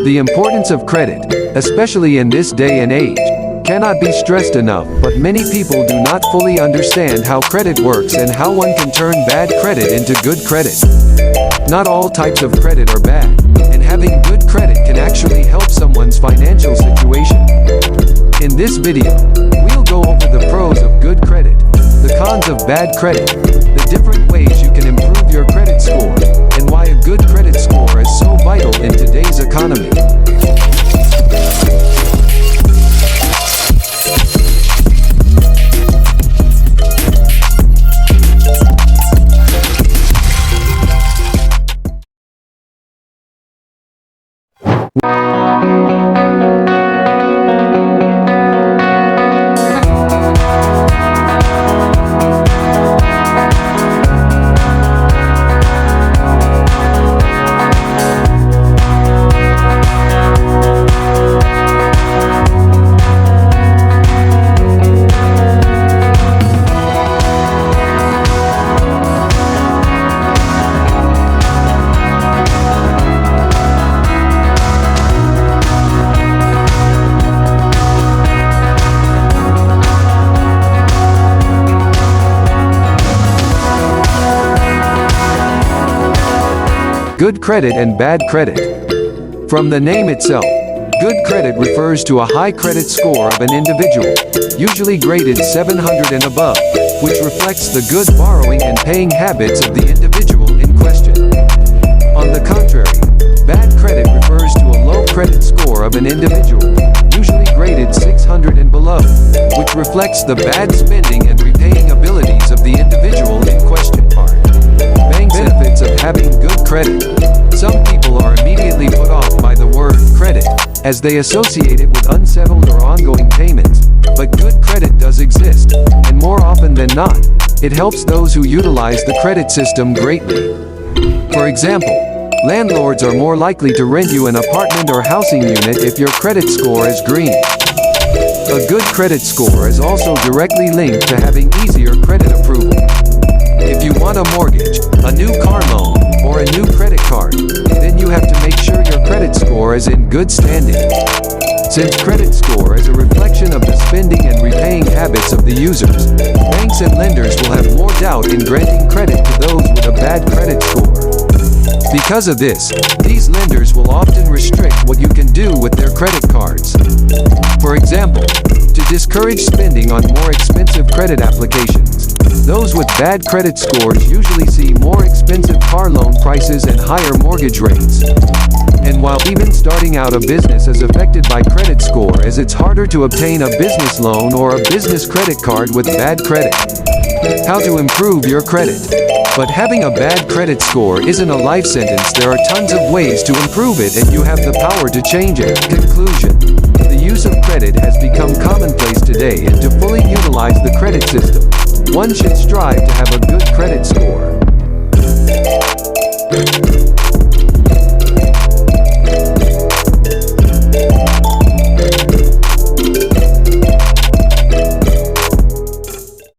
The importance of credit, especially in this day and age, cannot be stressed enough, but many people do not fully understand how credit works and how one can turn bad credit into good credit. Not all types of credit are bad, and having good credit can actually help someone's financial situation. In this video, we'll go over the pros of good credit, the cons of bad credit, the different ways you can improve your credit score, and why a good credit score is so vital in today's economy. Good credit and bad credit. From the name itself, good credit refers to a high credit score of an individual, usually graded 700 and above, which reflects the good borrowing and paying habits of the individual in question. On the contrary, bad credit refers to a low credit score of an individual, usually graded 600 and below, which reflects the bad spending and repaying abilities of the individual in question. Benefits of having good credit. Some people are immediately put off by the word credit, as they associate it with unsettled or ongoing payments, but good credit does exist, and more often than not, it helps those who utilize the credit system greatly. For example, landlords are more likely to rent you an apartment or housing unit if your credit score is green. A good credit score is also directly linked to having easier credit approval. If you want a mortgage, a new car loan, or a new credit card, then you have to make sure your credit score is in good standing. Since credit score is a reflection of the spending and repaying habits of the users, banks and lenders will have more doubt in granting credit to those with a bad credit score. Because of this, these lenders will often restrict what you can do with their credit cards. For example, to discourage spending on more expensive credit applications, those with bad credit scores usually see more expensive car loan prices and higher mortgage rates. And while even starting out a business is affected by credit score, as it's harder to obtain a business loan or a business credit card with bad credit. How to improve your credit. But having a bad credit score isn't a life sentence. There are tons of ways to improve it, and you have the power to change it. Conclusion. The use of credit has become commonplace today, and to fully utilize the credit system, one should strive to have a good credit score.